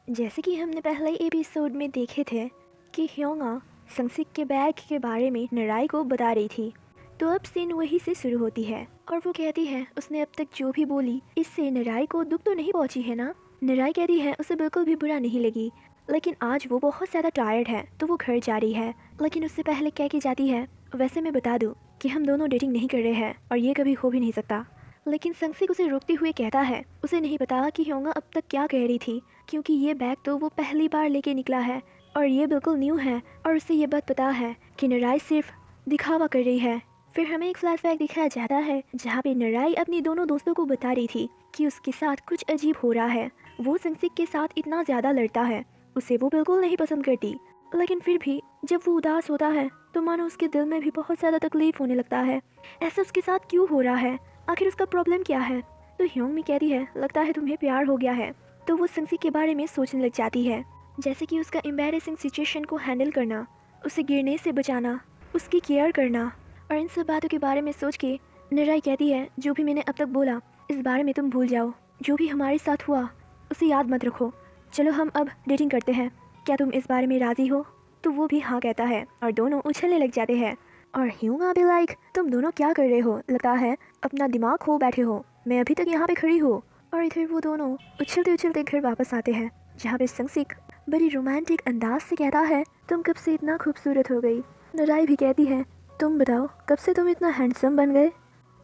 जैसे कि हमने पहले एपिसोड में देखे थे कि ह्योंगा संगसिक के बैग के बारे में नराई को बता रही थी। तो अब सीन वही से शुरू होती है और वो कहती है उसने अब तक जो भी बोली इससे नराई को दुख तो नहीं पहुंची है ना। नराई कहती है उसे बिल्कुल भी बुरा नहीं लगी, लेकिन आज वो बहुत ज़्यादा टायर्ड है तो वो घर जा रही है। लेकिन उससे पहले कह के जाती है, वैसे मैं बता दूँ कि हम दोनों डेटिंग नहीं कर रहे हैं और ये कभी हो भी नहीं सकता। लेकिन संगसिक उसे रोकते हुए कहता है उसे नहीं पता कि ह्योंगा अब तक क्या कह रही थी, क्योंकि ये बैग तो वो पहली बार लेके निकला है और ये बिल्कुल न्यू है और उसे ये बात पता है कि नराई सिर्फ दिखावा कर रही है। फिर हमें एक फ्लैशबैक दिखाया जाता है जहाँ पे नराई अपनी दोनों दोस्तों को बता रही थी कि उसके साथ कुछ अजीब हो रहा है। वो संगसिक के साथ इतना ज़्यादा लड़ता है, उसे वो बिल्कुल नहीं पसंद करती, लेकिन फिर भी जब वो उदास होता है तो मानो उसके दिल में भी बहुत ज़्यादा तकलीफ होने लगता है। ऐसा उसके साथ क्यों हो रहा है, आखिर उसका प्रॉब्लम क्या है। तो ह्योंगमी कहती है लगता है तुम्हें प्यार हो गया है। तो वो संगसिक के बारे में सोचने लग जाती है, जैसे कि उसका एम्बैरेसिंग सिचुएशन को हैंडल करना, उसे गिरने से बचाना, उसकी केयर करना। और इन सब बातों के बारे में सोच के नराई कहती है जो भी मैंने अब तक बोला इस बारे में तुम भूल जाओ, जो भी हमारे साथ हुआ उसे याद मत रखो, चलो हम अब डेटिंग करते हैं, क्या तुम इस बारे में राज़ी हो। तो वो भी हाँ कहता है और दोनों उछलने लग जाते हैं। और ह्योंगा भी लाइक तुम दोनों क्या कर रहे हो, लगता है अपना दिमाग खो बैठे हो, मैं अभी तक यहाँ पे खड़ी हूँ। और इधर वो दोनों उछलते उछलते घर वापस आते हैं जहाँ पे संगसिक बड़ी रोमांटिक अंदाज से कहता है तुम कब से इतना खूबसूरत हो गई। नराई भी कहती है तुम बताओ कब से तुम इतना हैंडसम बन गए।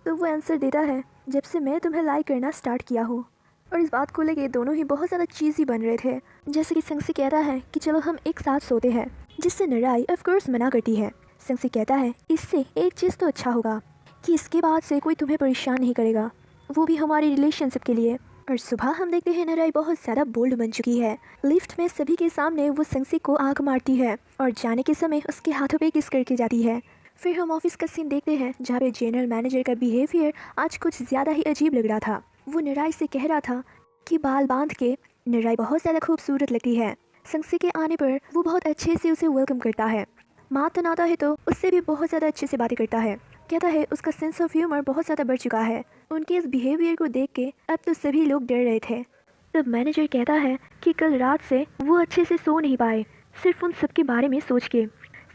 तो वो आंसर देता है जब से मैं तुम्हें लाइक करना स्टार्ट किया हूँ। और इस बात को लेके दोनों ही बहुत ज़्यादा चीज़ी बन रहे थे। जैसे कि संगसिक कहता है कि चलो हम एक साथ सोते हैं, जिससे नराई ऑफकोर्स मना करती है। संगसिक कहता है इससे एक चीज़ तो अच्छा होगा कि इसके बाद से कोई तुम्हें परेशान नहीं करेगा, वो भी हमारी रिलेशनशिप के लिए। और सुबह हम देखते हैं नराई बहुत ज़्यादा बोल्ड बन चुकी है। लिफ्ट में सभी के सामने वो संगसिक को आंख मारती है और जाने के समय उसके हाथों पे किस करके जाती है। फिर हम ऑफिस का सीन देखते हैं जहाँ पे जनरल मैनेजर का बिहेवियर आज कुछ ज़्यादा ही अजीब लग रहा था। वो नराई से कह रहा था कि बाल बांध के नराई बहुत ज़्यादा खूबसूरत लगती है। संगसिक के आने पर वो बहुत अच्छे से उसे वेलकम करता है, मातन आता है तो उससे भी बहुत ज़्यादा अच्छे से बातें करता है। कहता है उसका सेंस ऑफ ह्यूमर बहुत ज़्यादा बढ़ चुका है। उनके इस बिहेवियर को देख के अब तो सभी लोग डर रहे थे। तब मैनेजर कहता है कि कल रात से वो अच्छे से सो नहीं पाए, सिर्फ उन सब के बारे में सोच के।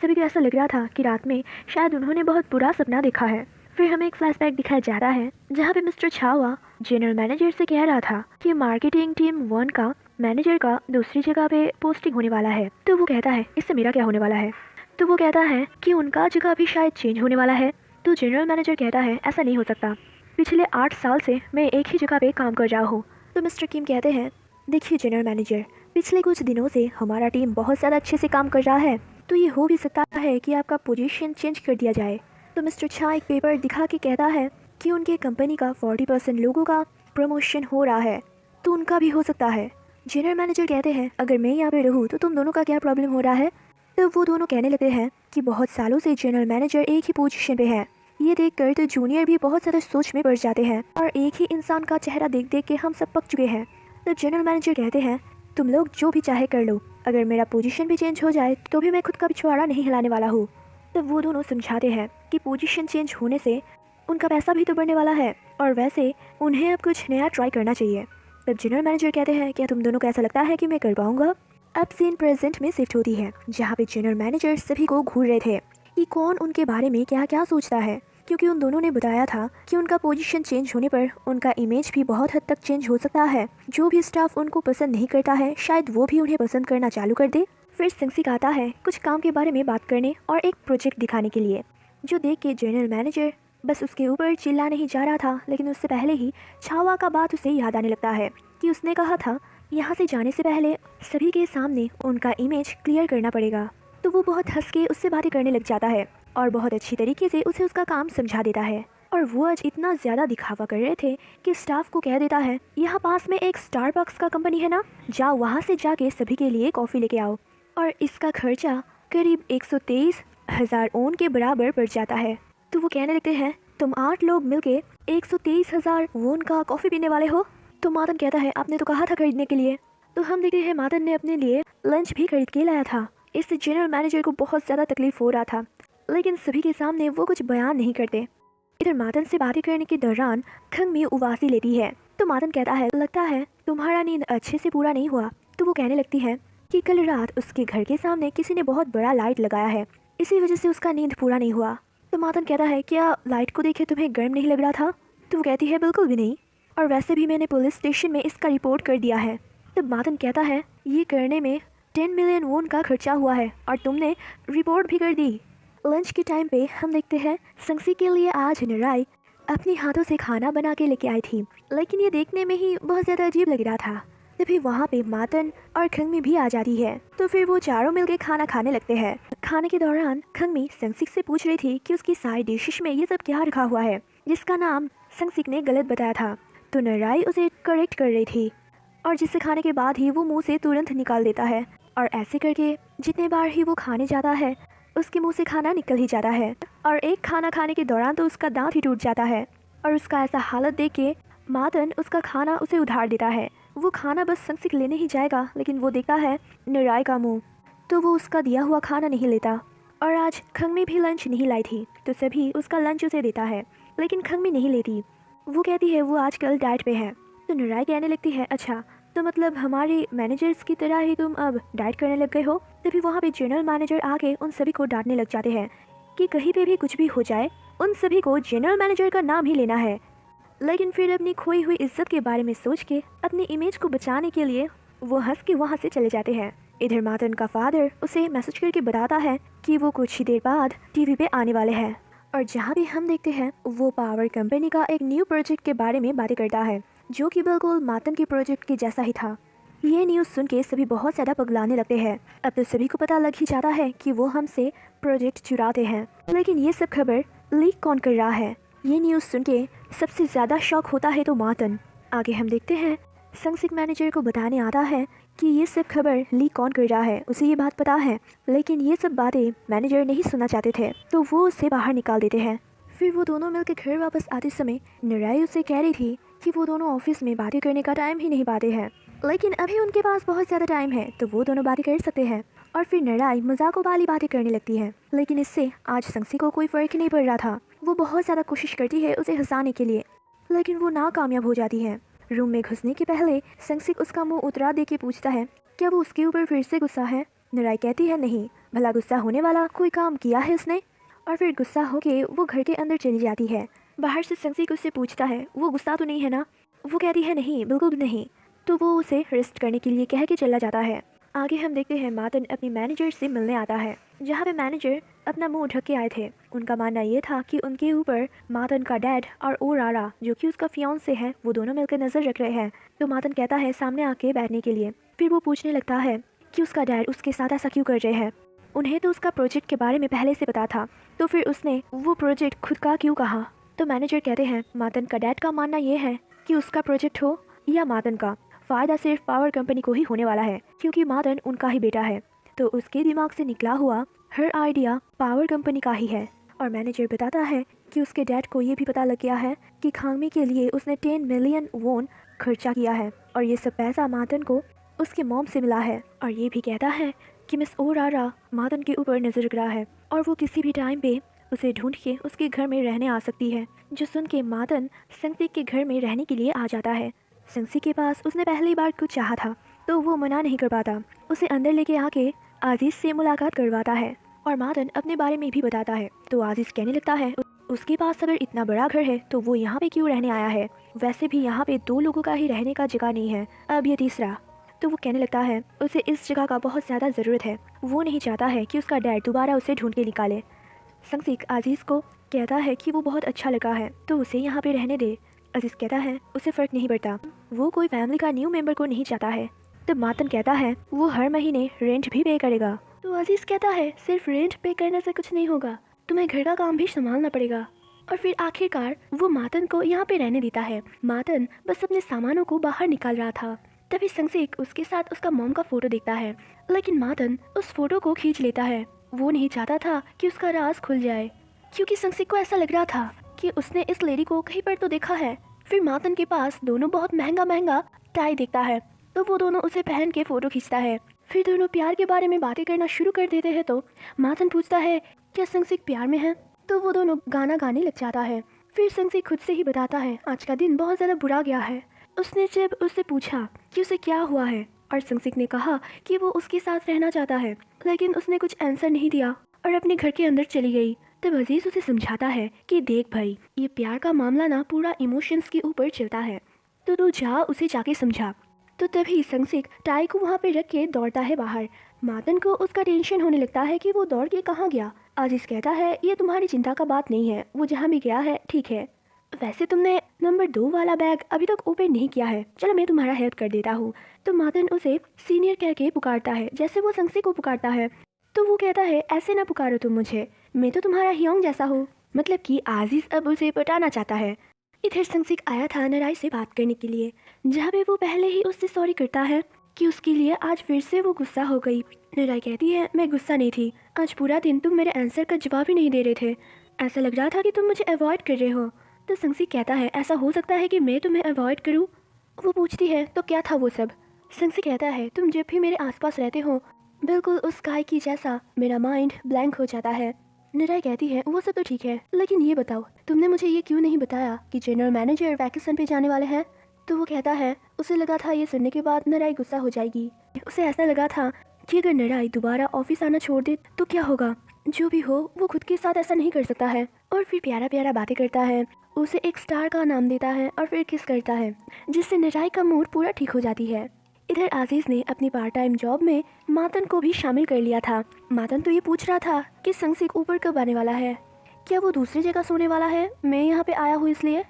सभी को ऐसा लग रहा था कि रात में शायद उन्होंने बहुत बुरा सपना देखा है। फिर हमें एक फ्लैशबैक दिखाया जा रहा है जहाँ पे मिस्टर छावा जनरल मैनेजर से कह रहा था कि मार्केटिंग टीम 1 का मैनेजर का दूसरी जगह पे पोस्टिंग होने वाला है। तो वो कहता है इससे मेरा क्या होने वाला है। तो वो कहता है कि उनका जगह भी शायद चेंज होने वाला है। तो जनरल मैनेजर कहता है ऐसा नहीं हो सकता, पिछले 8 साल से मैं एक ही जगह पे काम कर रहा हूँ। तो मिस्टर किम कहते हैं देखिए जनरल मैनेजर, पिछले कुछ दिनों से हमारा टीम बहुत ज़्यादा अच्छे से काम कर रहा है, तो ये हो भी सकता है कि आपका पोजीशन चेंज कर दिया जाए। तो मिस्टर छा एक पेपर दिखा के कहता है कि उनके कंपनी का 40% लोगों का प्रमोशन हो रहा है, तो उनका भी हो सकता है। जनरल मैनेजर कहते हैं अगर मैं यहाँ पे रहूँ तो तुम दोनों का क्या प्रॉब्लम हो रहा है। तो वो दोनों कहने लगते हैं कि बहुत सालों से जनरल मैनेजर एक ही पोजीशन पे है। ये देखकर तो जूनियर भी बहुत ज़्यादा सोच में पड़ जाते हैं और एक ही इंसान का चेहरा देख देख के हम सब पक चुके हैं। तो जनरल मैनेजर कहते हैं तुम लोग जो भी चाहे कर लो, अगर मेरा पोजीशन भी चेंज हो जाए तो भी मैं खुद का पिछवाड़ा नहीं हिलाने वाला हूँ। तब वो दोनों समझाते हैं कि पोजीशन चेंज होने से उनका पैसा भी तो बढ़ने वाला है और वैसे उन्हें अब कुछ नया ट्राई करना चाहिए। तब जनरल मैनेजर कहते हैं क्या तुम दोनों को ऐसा लगता है कि मैं कर पाऊंगा। अब सीन प्रेजेंट में शिफ्ट होती है जहाँ पे जनरल मैनेजर सभी को घूर रहे थे कि कौन उनके बारे में क्या क्या सोचता है, क्योंकि उन दोनों ने बताया था कि उनका पोजीशन चेंज होने पर उनका इमेज भी बहुत हद तक चेंज हो सकता है। जो भी स्टाफ उनको पसंद नहीं करता है शायद वो भी उन्हें पसंद करना चालू कर दे। फिर संगसिक आता है कुछ काम के बारे में बात करने और एक प्रोजेक्ट दिखाने के लिए, जो देख के जनरल मैनेजर बस उसके ऊपर चिल्ला नहीं जा रहा था, लेकिन उससे पहले ही छावा का बात उसे याद आने लगता है कि उसने कहा था यहाँ से जाने से पहले सभी के सामने उनका इमेज क्लियर करना पड़ेगा। तो वो बहुत हंस के उससे बातें करने लग जाता है और बहुत अच्छी तरीके से उसे उसका काम समझा देता है। और वो आज इतना ज़्यादा दिखावा कर रहे थे कि स्टाफ को कह देता है यहाँ पास में एक स्टारबक्स का कंपनी है ना, जाओ वहाँ से जाके सभी के लिए कॉफ़ी लेके आओ। और इसका खर्चा करीब 123,000 ओन के बराबर पड़ जाता है। तो वो कहने लगते हैं तुम 8 लोग मिलके 123,000 वोन का कॉफ़ी पीने वाले हो। तो मातन कहता है आपने तो कहा था खरीदने के लिए। तो हम देखते हैं मातन ने अपने लिए लंच भी खरीद के लाया था। इससे जनरल मैनेजर को बहुत ज़्यादा तकलीफ हो रहा था, लेकिन सभी के सामने वो कुछ बयान नहीं करते। इधर मातन से बातें करने के दौरान खंगमी उबासी लेती है। तो मातन कहता है लगता है तुम्हारा नींद अच्छे से पूरा नहीं हुआ, तो वो कहने लगती है कि कल रात उसके घर के सामने किसी ने बहुत बड़ा लाइट लगाया है, इसी वजह से उसका नींद पूरा नहीं हुआ। तो मातन कहता है क्या लाइट को देखे तुम्हें गर्म नहीं लग रहा था? तो वो कहती है बिल्कुल भी नहीं, और वैसे भी मैंने पुलिस स्टेशन में इसका रिपोर्ट कर दिया है। तब मातन कहता है ये करने में 10 मिलियन वोन का खर्चा हुआ है और तुमने रिपोर्ट भी कर दी। लंच के टाइम पे हम देखते हैं संगसी के लिए आज निराई अपने हाथों से खाना बना के लेके आई थी, लेकिन ये देखने में ही बहुत ज़्यादा अजीब लग रहा था। तभी वहाँ पे मातन और खंगमी भी आ जाती है, तो फिर वो चारों मिलकर खाना खाने लगते हैं। खाने के दौरान खंगमी संगसिक से पूछ रही थी कि उसकी साइड डिशेस में ये सब क्या रखा हुआ है, जिसका नाम संगसिक ने गलत बताया था। तो निराई उसे करेक्ट कर रही थी और जिसे खाने के बाद ही वो मुंह से तुरंत निकाल देता है, और ऐसे करके जितने बार ही वो खाने जाता है उसके मुंह से खाना निकल ही जाता है, और एक खाना खाने के दौरान तो उसका दांत ही टूट जाता है। और उसका ऐसा हालत देख के मातन उसका खाना उसे उधार देता है। वो खाना बस संगसिक लेने ही जाएगा, लेकिन वो देखता है निराई का मुंह, तो वो उसका दिया हुआ खाना नहीं लेता। और आज खंगमी भी लंच नहीं लाई थी, तो सभी उसका लंच उसे देता है, लेकिन खंगमी नहीं लेती। वो कहती है वो आजकल डाइट पे है। तो निराई कहने लगती है अच्छा, तो मतलब हमारे मैनेजर्स की तरह ही तुम अब डाइट करने लग गए हो। तभी वहाँ पे जनरल मैनेजर आके उन सभी को डांटने लग जाते हैं कि कहीं पे भी कुछ भी हो जाए उन सभी को जनरल मैनेजर का नाम ही लेना है। लेकिन फिर अपनी खोई हुई इज्जत के बारे में सोच के अपनी इमेज को बचाने के लिए वो हंस के वहाँ से चले जाते हैं। इधर मातन का फादर उसे मैसेज करके बताता है कि वो कुछ ही देर बाद टीवी पे आने वाले हैं, और जहाँ भी हम देखते हैं वो पावर कंपनी का एक न्यू प्रोजेक्ट के बारे में बातें करता है, जो कि बिल्कुल मातन के प्रोजेक्ट के जैसा ही था। ये न्यूज़ सुन के सभी बहुत ज़्यादा पगलाने लगते हैं। अब तो सभी को पता लग ही जाता है कि वो हमसे प्रोजेक्ट चुराते हैं, लेकिन ये सब खबर लीक कौन कर रहा है? ये न्यूज़ सुन के सबसे ज़्यादा शॉक होता है तो मातन। आगे हम देखते हैं संगसिक मैनेजर को बताने आता है कि ये सब खबर लीक कौन कर रहा है, उसे ये बात पता है, लेकिन ये सब बातें मैनेजर नहीं सुनना चाहते थे, तो वो उसे बाहर निकाल देते हैं। फिर वो दोनों मिलकर घर वापस आते समय निराई उससे कह रही थी कि वो दोनों ऑफिस में बातें करने का टाइम ही नहीं पाते हैं, लेकिन अभी उनके पास बहुत ज़्यादा टाइम है, तो वो दोनों बातें कर सकते हैं। और फिर निराई मजाकों वाली बातें करने लगती है, लेकिन इससे आज संगसी को कोई फ़र्क ही नहीं पड़ रहा था। वो बहुत ज़्यादा कोशिश करती है उसे हंसाने के लिए, लेकिन वो नाकामयाब हो जाती है। रूम में घुसने के पहले संगसिक उसका मुंह उतरा दे के पूछता है क्या वो उसके ऊपर फिर से गुस्सा है। निराई कहती है नहीं, भला गुस्सा होने वाला कोई काम किया है उसने। और फिर गुस्सा होके वो घर के अंदर चली जाती है। बाहर से संगसिक उससे पूछता है वो गुस्सा तो नहीं है ना? वो कहती है नहीं, बिल्कुल भी नहीं। तो वो उसे रेस्ट करने के लिए कह के चला जाता है। आगे हम देखते हैं मातन अपनी मैनेजर से मिलने आता है, जहाँ पे मैनेजर अपना मुंह ढक के आए थे। उनका मानना ये था कि उनके ऊपर मातन का डैड और ओ रारा जो कि उसका फियांसे है, वो दोनों मिलकर नजर रख रहे हैं। तो मातन कहता है सामने आके बैठने के लिए। फिर वो पूछने लगता है कि उसका डैड उसके साथ ऐसा क्यों कर रहे हैं। उन्हें तो उसका प्रोजेक्ट के बारे में पहले से पता था, तो फिर उसने वो प्रोजेक्ट खुद का क्यों कहा। तो मैनेजर कहते हैं मातन का डैड का मानना ये है कि उसका प्रोजेक्ट हो या मातन का, फ़ायदा सिर्फ पावर कंपनी को ही होने वाला है, क्योंकि मातन उनका ही बेटा है। तो उसके दिमाग से निकला हुआ हर आइडिया पावर कंपनी का ही है। और मैनेजर बताता है कि उसके डैड को ये भी पता लग गया है कि खांगमी के लिए उसने 10 मिलियन वोन खर्चा किया है, और ये सब पैसा मातन को उसके मॉम से मिला है। और ये भी कहता है कि मिस ओ रारा मातन के ऊपर नजर रख रहा है, और वो किसी भी टाइम पे उसे ढूंढ के उसके घर में रहने आ सकती है। जो सुन के मातन संगसिक के घर में रहने के लिए आ जाता है। संगसिक के पास उसने पहली बार कुछ चाहा था, तो वो मना नहीं कर पाता। उसे अंदर लेके आके आजीज़ से मुलाकात करवाता है, और मातन अपने बारे में भी बताता है। तो आजीज़ कहने लगता है उसके पास अगर इतना बड़ा घर है तो वो यहाँ पे क्यों रहने आया है, वैसे भी यहाँ पे 2 लोगों का ही रहने का जगह नहीं है, अब ये तीसरा। तो वो कहने लगता है उसे इस जगह का बहुत ज़्यादा ज़रूरत है, वो नहीं चाहता है कि उसका डैड दोबारा उसे ढूंढ के निकाले। संगसिक अजीज़ को कहता है कि वो बहुत अच्छा लगा है, तो उसे यहाँ पे रहने दे। अजीज़ कहता है उसे फ़र्क नहीं पड़ता, वो कोई फैमिली का न्यू मेंबर को नहीं चाहता है। तब मातन कहता है वो हर महीने रेंट भी पे करेगा। तो अजीज़ कहता है सिर्फ रेंट पे करने से कुछ नहीं होगा, तुम्हें घर का काम भी संभालना पड़ेगा। और फिर आखिरकार वो मातन को यहाँ पे रहने देता है। मातन बस अपने सामानों को बाहर निकाल रहा था, तभी संगसिक उसके साथ उसका मॉम का फ़ोटो देखता है, लेकिन मातन उस फोटो को खींच लेता है। वो नहीं चाहता था कि उसका राज खुल जाए, क्योंकि संगसिक को ऐसा लग रहा था कि उसने इस लेडी को कहीं पर तो देखा है। फिर मातन के पास दोनों बहुत महंगा महंगा टाई देखता है, तो वो दोनों उसे पहन के फ़ोटो खींचता है। फिर दोनों प्यार के बारे में बातें करना शुरू कर देते हैं। तो मातन पूछता है क्या संगसिक प्यार में है, तो वो दोनों गाना गाने लग जाता है। फिर संगसिक खुद से ही बताता है आज का दिन बहुत ज़्यादा बुरा गया है। उसने जब उससे पूछा कि उसे क्या हुआ है, और संगसिक ने कहा कि वो उसके साथ रहना चाहता है, लेकिन उसने कुछ आंसर नहीं दिया और अपने घर के अंदर चली गई। तब अजीज उसे समझाता है कि देख भाई, ये प्यार का मामला ना पूरा इमोशंस के ऊपर चलता है, तो तू जा उसे जाके समझा। तो तभी संगसिक टाई को वहाँ पे रख के दौड़ता है बाहर। मातन को उसका टेंशन होने लगता है कि वो दौड़ के कहाँ गया। अजीज कहता है ये तुम्हारी चिंता का बात नहीं है, वो जहाँ भी गया है ठीक है। वैसे तुमने नंबर 2 वाला बैग अभी तक ओपन नहीं किया है, चलो मैं तुम्हारा हेल्प कर देता हूँ। तो मातन उसे सीनियर कह के पुकारता है जैसे वो संगसिक को पुकारता है। तो वो कहता है ऐसे ना पुकारो तुम मुझे, मैं तो तुम्हारा ह्योंग जैसा हूँ। मतलब कि आजीज अब उसे पटाना चाहता है। इधर संगसिक आया था नराई से बात करने के लिए, जहाँ पे वो पहले ही उससे सॉरी करता है कि उसके लिए आज फिर से वो गुस्सा हो गई। नराई कहती है मैं गुस्सा नहीं थी, आज पूरा दिन तुम मेरे आंसर का जवाब ही नहीं दे रहे थे, ऐसा लग रहा था कि तुम मुझे अवॉइड कर रहे हो। तो संगसिक कहता है ऐसा हो सकता है कि मैं तुम्हें अवॉइड करूँ। वो पूछती है तो क्या था वो सब। संगसिक कहता है तुम जब भी मेरे आसपास रहते हो बिल्कुल उस गाय की जैसा मेरा माइंड ब्लैंक हो जाता है। नराई कहती है वो सब तो ठीक है, लेकिन ये बताओ तुमने मुझे ये क्यों नहीं बताया कि जनरल मैनेजर वैकेशन पे जाने वाले हैं। तो वो कहता है उसे लगा था ये सुनने के बाद नराई गुस्सा हो जाएगी। उसे ऐसा लगा था कि अगर नराई दोबारा ऑफिस आना छोड़ दे तो क्या होगा। जो भी हो वो खुद के साथ ऐसा नहीं कर सकता है। और फिर प्यारा प्यारा बातें करता है, उसे एक स्टार का नाम देता है और फिर किस करता है, जिससे नराई का मूड पूरा ठीक हो जाती है। इधर आजीज ने अपनी पार्ट टाइम जॉब में मातन को भी शामिल कर लिया था। मातन तो ये पूछ रहा था कि संगसिक ऊपर कब आने वाला है, क्या वो दूसरी जगह सोने वाला है, मैं यहाँ पे आया हूँ इसलिए।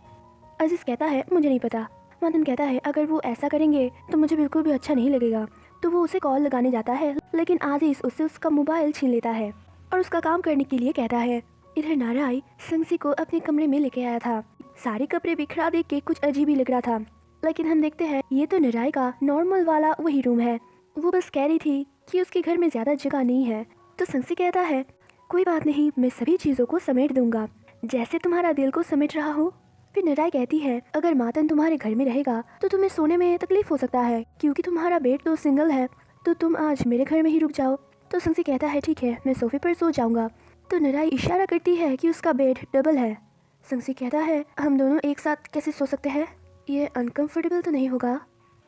अजीज कहता है मुझे नहीं पता। मातन कहता है अगर वो ऐसा करेंगे तो मुझे बिल्कुल भी अच्छा नहीं लगेगा। तो वो उसे कॉल लगाने जाता है, लेकिन आजीज उससे उसका मोबाइल छीन लेता है और उसका काम करने के लिए कहता है। इधर नाराई संगसिक को अपने कमरे में लेके आया था। सारे कपड़े बिखरा देख के कुछ अजीब ही लग रहा था, लेकिन हम देखते हैं ये तो नराई का नॉर्मल वाला वही रूम है। वो बस कह रही थी कि उसके घर में ज़्यादा जगह नहीं है। तो संगसिक कहता है कोई बात नहीं, मैं सभी चीज़ों को समेट दूंगा जैसे तुम्हारा दिल को समेट रहा हो। फिर नराई कहती है अगर मातन तुम्हारे घर में रहेगा तो तुम्हें सोने में तकलीफ हो सकता है, क्योंकि तुम्हारा बेड तो सिंगल है, तो तुम आज मेरे घर में ही रुक जाओ। तो संगसिक कहता है ठीक है, मैं सोफे पर सो जाऊंगा। तो नराई इशारा करती है कि उसका बेड डबल है। संगसिक कहता है हम दोनों एक साथ कैसे सो सकते हैं, ये अनकंफर्टेबल तो नहीं होगा।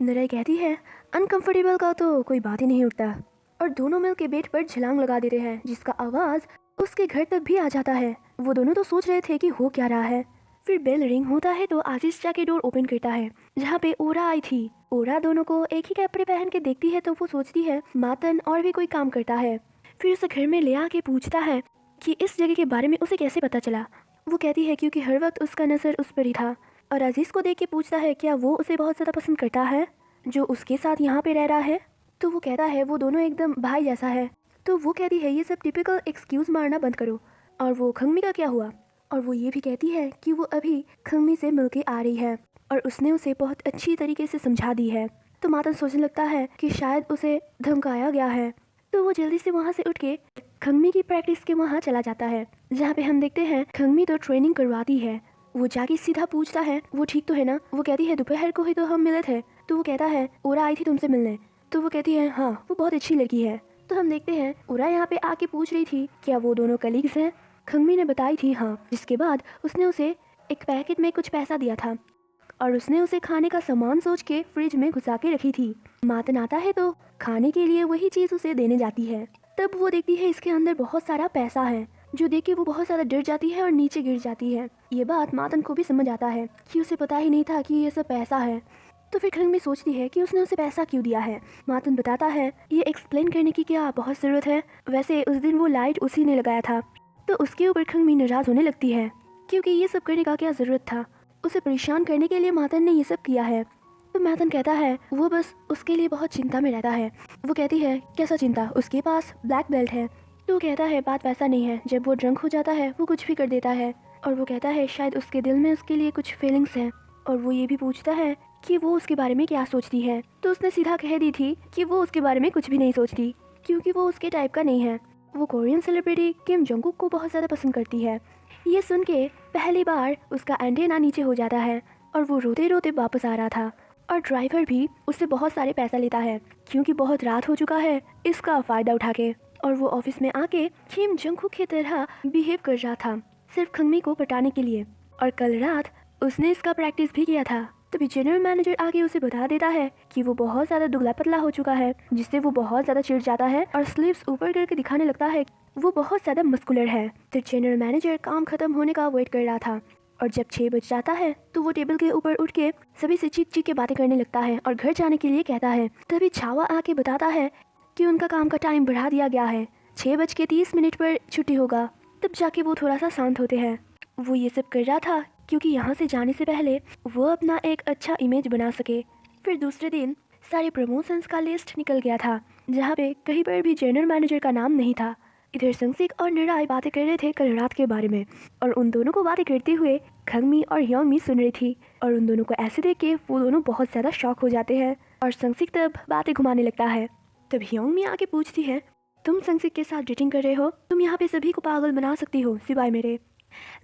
नराई कहती है अनकंफर्टेबल का तो कोई बात ही नहीं उठता। और दोनों मिल के बेड पर छलांग लगा देते हैं, जिसका आवाज़ उसके घर तक भी आ जाता है। वो दोनों तो सोच रहे थे कि हो क्या रहा है। फिर बेल रिंग होता है तो आजीज जाके डोर ओपन करता है, जहाँ पे ओरा आई थी। ओरा दोनों को एक ही कपड़े पहन के देखती है तो वो सोचती है मातन और भी कोई काम करता है। फिर उसे घर में ले आके पूछता है कि इस जगह के बारे में उसे कैसे पता चला। वो कहती है क्योंकि हर वक्त उसका नज़र उस पर ही था। और अजीज़ को देख के पूछता है क्या वो उसे बहुत ज़्यादा पसंद करता है जो उसके साथ यहाँ पे रह रहा है। तो वो कहता है वो दोनों एकदम भाई जैसा है। तो वो कहती है ये सब टिपिकल एक्सक्यूज़ मारना बंद करो। और वो खंगमी का क्या हुआ। और वो ये भी कहती है कि वो अभी खंगमी से मिल के आ रही है और उसने उसे बहुत अच्छी तरीके से समझा दी है। तो मातन सोचने लगता है कि शायद उसे धमकाया गया है। तो वो जल्दी से वहाँ से उठ के खंगमी की प्रैक्टिस के वहाँ चला जाता है, जहाँ पे हम देखते हैं खंगमी तो ट्रेनिंग करवाती है। वो जाके सीधा पूछता है वो ठीक तो है ना। वो कहती है दोपहर को ही तो हम मिले थे। तो वो कहता है ओरा आई थी तुमसे मिलने। तो वो कहती है हाँ वो बहुत अच्छी लड़की है। तो हम देखते हैं ओरा यहाँ पे आके पूछ रही थी क्या वो दोनों कलीग्स हैं। खंगमी ने बताई थी हाँ, जिसके बाद उसने उसे एक पैकेट में कुछ पैसा दिया था और उसने उसे खाने का सामान सोच के फ्रिज में घुसा के रखी थी। मातन आता है तो खाने के लिए वही चीज़ उसे देने जाती है। तब वो देखती है इसके अंदर बहुत सारा पैसा है, जो देख के वो बहुत ज़्यादा डर जाती है और नीचे गिर जाती है। ये बात मातन को भी समझ आता है कि उसे पता ही नहीं था कि ये सब पैसा है। तो फिर खंगमी सोचती है कि उसने उसे पैसा क्यों दिया है। मातन बताता है ये एक्सप्लेन करने की क्या बहुत ज़रूरत है, वैसे उस दिन वो लाइट उसी ने लगाया था। तो उसके ऊपर खंगमी नाराज़ होने लगती है क्योंकि ये सब करने का क्या ज़रूरत था, उसे परेशान करने के लिए मातन ने ये सब किया है। तो मातन कहता है वो बस उसके लिए बहुत चिंता में रहता है। वो कहती है कैसा चिंता, उसके पास ब्लैक बेल्ट है। तो कहता है बात वैसा नहीं है, जब वो ड्रंक हो जाता है वो कुछ भी कर देता है। और वो कहता है शायद उसके दिल में उसके लिए कुछ फीलिंग्स हैं। और वो ये भी पूछता है कि वो उसके बारे में क्या सोचती है। तो उसने सीधा कह दी थी कि वो उसके बारे में कुछ भी नहीं सोचती, क्योंकि वो उसके टाइप का नहीं है। वो कोरियन सेलिब्रिटी किम जोंगुक को बहुत ज़्यादा पसंद करती है। ये सुन के पहली बार उसका एंटेना नीचे हो जाता है और वो रोते रोते वापस आ रहा था। और ड्राइवर भी उससे बहुत सारे पैसा लेता है क्योंकि बहुत रात हो चुका है, इसका फ़ायदा उठा के। और वो ऑफिस में आके किम जोंगुक की तरह बिहेव कर रहा था, सिर्फ खंगमी को पटाने के लिए। और कल रात उसने इसका प्रैक्टिस भी किया था। तभी जनरल मैनेजर आके उसे बता देता है कि वो बहुत ज़्यादा दुबला पतला हो चुका है, जिससे वो बहुत ज़्यादा चिढ़ जाता है और स्लीव्स ऊपर करके दिखाने लगता है वो बहुत ज़्यादा मस्कुलर है। तो जनरल मैनेजर काम खत्म होने का वेट कर रहा था और जब 6 बज जाता है तो वो टेबल के ऊपर उठ के सभी से चीख चीख के बातें करने लगता है और घर जाने के लिए कहता है। तभी छावा आके बताता है कि उनका काम का टाइम बढ़ा दिया गया है, 6:30 पर छुट्टी होगा। तब जाके वो थोड़ा सा शांत होते हैं। वो ये सब कर रहा था क्योंकि यहाँ से जाने से पहले वो अपना एक अच्छा इमेज बना सके। फिर दूसरे दिन सारे प्रमोशंस का लिस्ट निकल गया था, जहाँ पे कहीं पर भी जनरल मैनेजर का नाम नहीं था। इधर संगसिक और निराई बातें कर रहे थे कल रात के बारे में, और उन दोनों को बातें करते हुए खंगमी और योंगमी सुन रही थी। और उन दोनों को ऐसे देख के वो दोनों बहुत ज़्यादा शॉक हो जाते हैं और संगसिक तब बातें घुमाने लगता है। तब योंगमी आके पूछती है, तुम संगसिक के साथ डेटिंग कर रहे हो, तुम यहाँ पे सभी को पागल बना सकती हो सिवाय मेरे।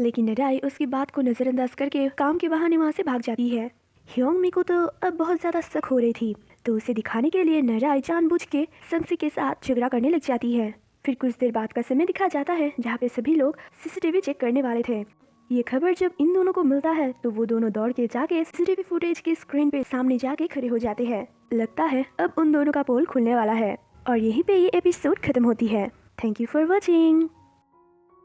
लेकिन निराई उसकी बात को नज़रअंदाज करके काम के बहाने वहाँ से भाग जाती है। योंगमी को तो अब बहुत ज़्यादा शक हो रही थी, तो उसे दिखाने के लिए निराई जानबूझ के संगसिक के साथ झगड़ा करने लग जाती है। फिर कुछ देर बाद का समय दिखा जाता है जहाँ पे सभी लोग सीसीटीवी चेक करने वाले थे। ये खबर जब इन दोनों को मिलता है तो वो दोनों दौड़ के जाके सीसीटीवी फुटेज के स्क्रीन पे सामने जाके खड़े हो जाते हैं। लगता है अब उन दोनों का पोल खुलने वाला है और यहीं पे ये एपिसोड खत्म होती है। Thank you for watching.